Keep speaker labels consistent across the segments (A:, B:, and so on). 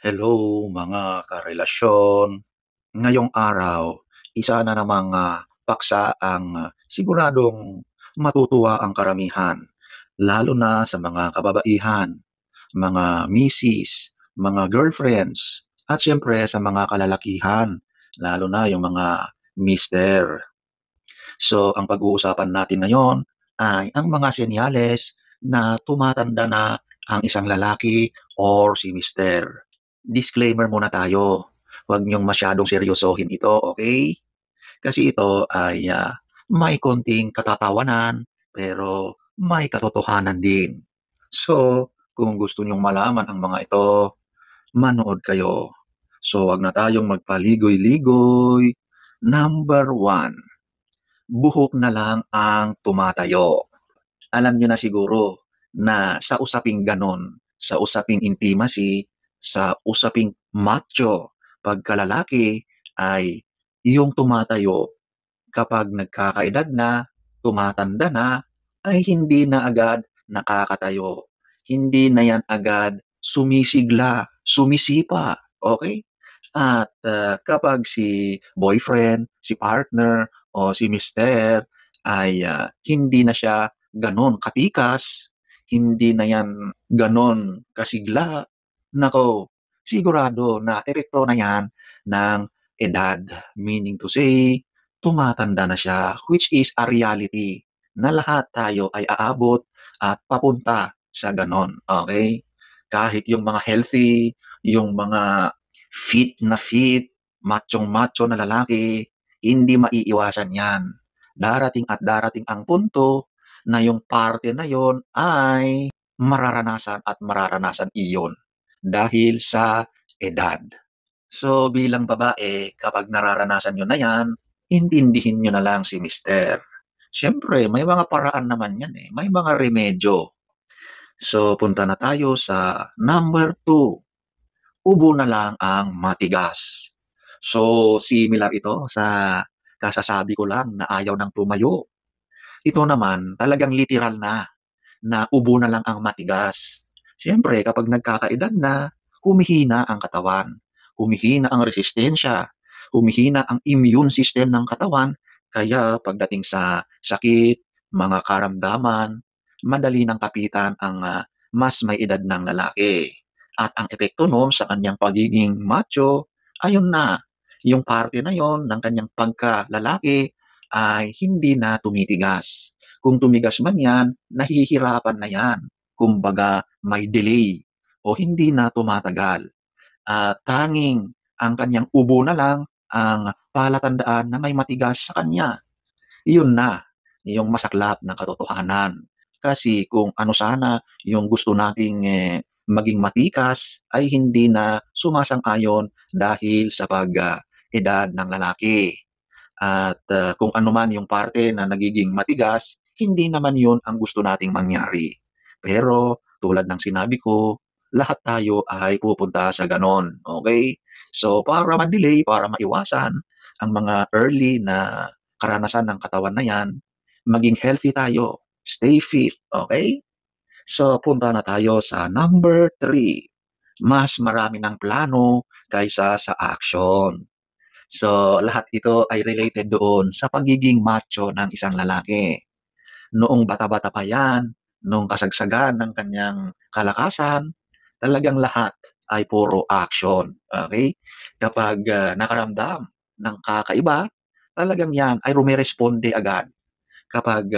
A: Hello mga karelasyon. Ngayong araw, isa na namang paksa ang siguradong matutuwa ang karamihan, lalo na sa mga kababaihan, mga misis, mga girlfriends, at siyempre sa mga kalalakihan, lalo na yung mga mister. So, ang pag-uusapan natin ngayon ay ang mga senyales na tumatanda na ang isang lalaki or si mister. Disclaimer muna tayo. Huwag niyong masyadong seryosohin ito, okay? Kasi ito ay may konting katatawanan pero may katotohanan din. So, kung gusto niyong malaman ang mga ito, manood kayo. So, wag na tayong magpaligoy-ligoy. Number one, buhok na lang ang tumatayo. Alam niyo na siguro na sa usaping ganon, sa usaping intimacy, sa usaping macho, pagkalalaki ay yung tumatayo kapag nagkakaedad na, tumatanda na, ay hindi na agad nakakatayo. Hindi na yan agad sumisigla, sumisipa. Okay? At kapag si boyfriend, si partner, o si mister ay hindi na siya ganon katikas, hindi na yan ganon kasigla, nako, sigurado na epekto na yan ng edad. Meaning to say, tumatanda na siya, which is a reality na lahat tayo ay aabot at papunta sa ganon. Okay? Kahit yung mga healthy, yung mga fit, machong-macho na lalaki, hindi maiiwasan yan. Darating at darating ang punto na yung parte na yon ay mararanasan iyon dahil sa edad. So bilang babae, kapag nararanasan nyo na yan, intindihin nyo na lang si mister. Siyempre, may mga paraan naman yan eh. May mga remedyo. So punta na tayo sa number 2. Ubo na lang ang matigas. So similar ito sa kasasabi ko lang na ayaw ng tumayo. Ito naman talagang literal na ubo na lang ang matigas. Siyempre, kapag nagkakaedad na, humihina ang katawan, humihina ang resistensya, humihina ang immune system ng katawan, kaya pagdating sa sakit, mga karamdaman, madali nang kapitan ang mas may edad ng lalaki. At ang epekto noon sa kanyang pagiging macho, ayun na, yung parte na yon ng kanyang pagka-lalaki ay hindi na tumitigas. Kung tumigas man yan, nahihirapan na yan. Kumbaga, may delay o hindi na tumatagal. Tanging ang kanyang ubo na lang ang palatandaan na may matigas sa kanya. Iyon na, yung masaklap na katotohanan. Kasi kung ano sana yung gusto nating maging matikas ay hindi na sumasang-ayon dahil sa pag-edad ng lalaki. At kung ano man yung parte na nagiging matigas, hindi naman yun ang gusto nating mangyari. Pero tulad ng sinabi ko, lahat tayo ay pupunta sa ganon. Okay? So para ma-delay, para maiwasan ang mga early na karanasan ng katawan na yan, maging healthy tayo. Stay fit. Okay? So punta na tayo sa number 3. Mas marami ng plano kaysa sa action. So, lahat ito ay related doon sa pagiging macho ng isang lalaki. Noong bata-bata pa yan, noong kasagsagan ng kanyang kalakasan, talagang lahat ay puro action. Okay? Kapag nakaramdam ng kakaiba, talagang yan ay rumiresponde agad. Kapag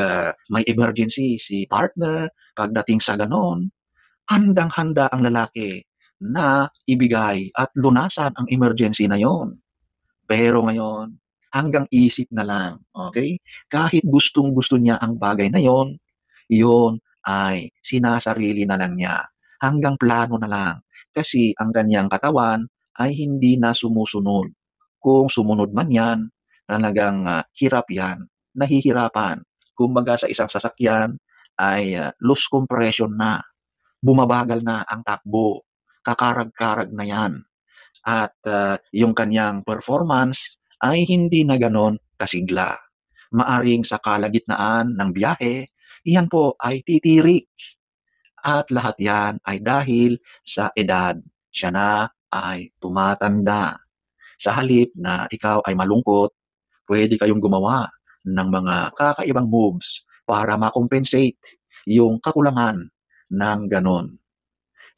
A: may emergency si partner, pagdating sa ganon, handang-handa ang lalaki na ibigay at lunasan ang emergency na yon. Pero ngayon, hanggang isip na lang, okay? Kahit gustong-gusto niya ang bagay na yon ay sinasarili na lang niya. Hanggang plano na lang. Kasi ang kanyang katawan ay hindi na sumusunod. Kung sumunod man yan, talagang hirap yan. Nahihirapan. Kumbaga sa isang sasakyan ay loose compression na. Bumabagal na ang takbo. Kakarag-karag na yan at yung kanyang performance ay hindi na gano'n kasigla. Maaring sa kalagitnaan ng biyahe, iyan po ay titirik at lahat yan ay dahil sa edad. Siya na ay tumatanda. Sa halip na ikaw ay malungkot, pwede kayong gumawa ng mga kakaibang moves para ma-compensate yung kakulangan ng gano'n.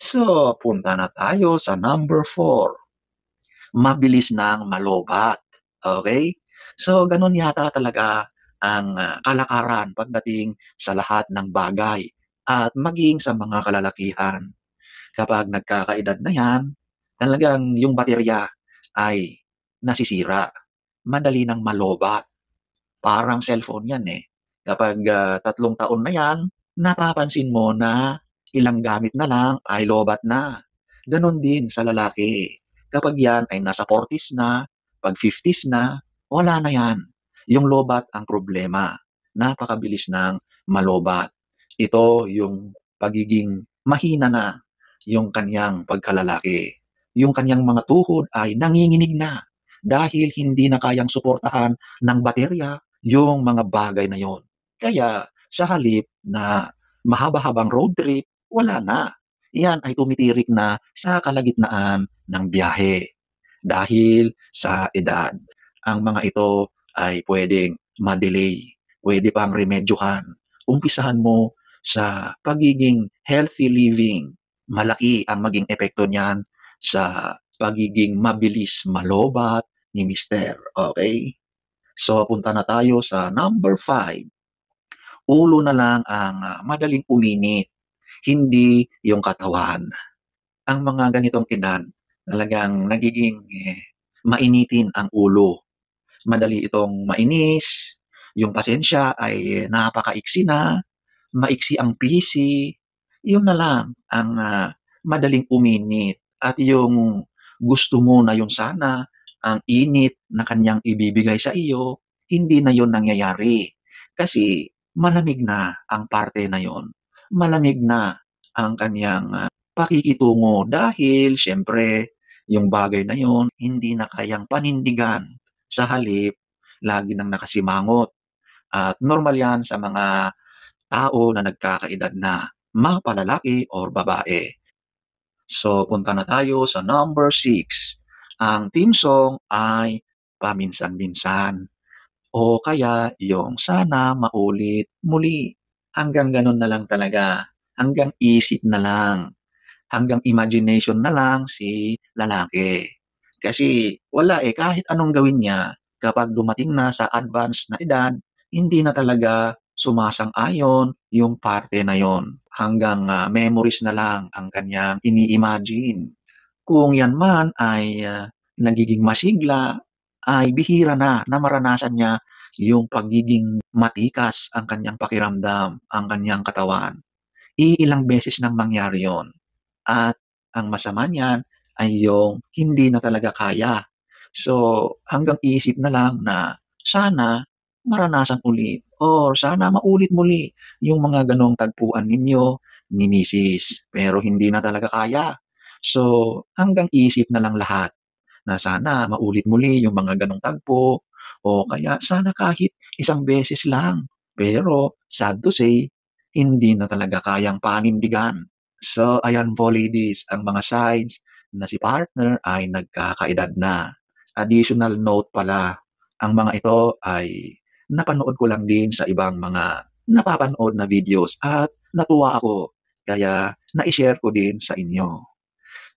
A: So, punta na tayo sa number 4, mabilis ng malobat, okay. So, gano'n yata talaga ang, kalakaran pagdating sa lahat ng bagay at maging sa mga kalalakihan. Kapag nagkakaedad na 'yan, talagang yung baterya ay nasisira, madali ng malobat. Parang cellphone 'yan, eh. Kapag, 3 taon na 'yan, napapansin mo na ilang gamit na lang ay lobat na. Gano'n din sa lalaki. Kapag 'yan ay nasa 40s na, 'pag 50s na, wala na 'yan. Yung lobat ang problema, napakabilis ng malobat. Ito yung pagiging mahina na yung kaniyang pagkalalaki. Yung kaniyang mga tuhod ay nanginginig na dahil hindi na kayang suportahan ng baterya yung mga bagay na yon. Kaya sa halip na mahaba-habang road trip, wala na. Yan ay tumitirik na sa kalagitnaan ng biyahe. Dahil sa edad, ang mga ito ay pwedeng ma-delay, pwede pang remedyohan. Umpisahan mo sa pagiging healthy living. Malaki ang maging epekto niyan sa pagiging mabilis malobat ni mister, okay. So, punta na tayo sa number 5, ulo na lang ang, madaling uminit, hindi yung katawan. Ang mga ganitong edad talagang nagiging, mainitin ang ulo. Madali itong mainis, yung pasensya ay napakaiksi na, maiksi ang PC, yun na lang ang, madaling uminit at yung gusto mo na yun sana, ang init na kaniyang ibibigay sa iyo, hindi na yun nangyayari. Kasi malamig na ang parte na yun, malamig na ang kaniyang, pakikitungo dahil siyempre yung bagay na yun hindi na kayang panindigan. Sa halip, lagi nang nakasimangot at normal yan sa mga tao na nagkakaedad na, mapalalaki or babae. So, punta na tayo sa number 6. Ang theme song ay paminsan-minsan o kaya yung sana maulit muli. Hanggang gano'n na lang talaga, hanggang isip na lang, hanggang imagination na lang si lalaki. Kasi wala, eh, kahit anong gawin niya kapag dumating na sa advanced na edad, hindi na talaga sumasang-ayon yung parte na yon. Hanggang, memories na lang ang kaniyang ini-imagine. Kung 'yan man ay, nagiging masigla, ay bihira na maranasan niya yung pagiging matikas ang kaniyang pakiramdam, ang kaniyang katawan. Iilang beses nang mangyari 'yon at ang masama niyan ay yung hindi na talaga kaya. So, hanggang isip na lang na sana maranasan ulit or sana maulit muli yung mga gano'ng tagpuan ninyo ni misis, pero hindi na talaga kaya. So, hanggang isip na lang lahat na sana maulit muli yung mga gano'ng tagpo o kaya sana kahit isang beses lang. Pero sad to say, hindi na talaga kayang panindigan. So, ayan po ladies, ang mga signs na si partner ay nagkakaedad na. Additional note pala, ang mga ito ay napanood ko lang din sa ibang mga napapanood na videos at natuwa ako. Kaya na-share ko din sa inyo.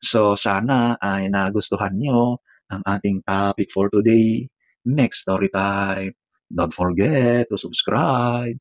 A: So, sana ay nagustuhan niyo ang ating topic for today. Next story time. Don't forget to subscribe.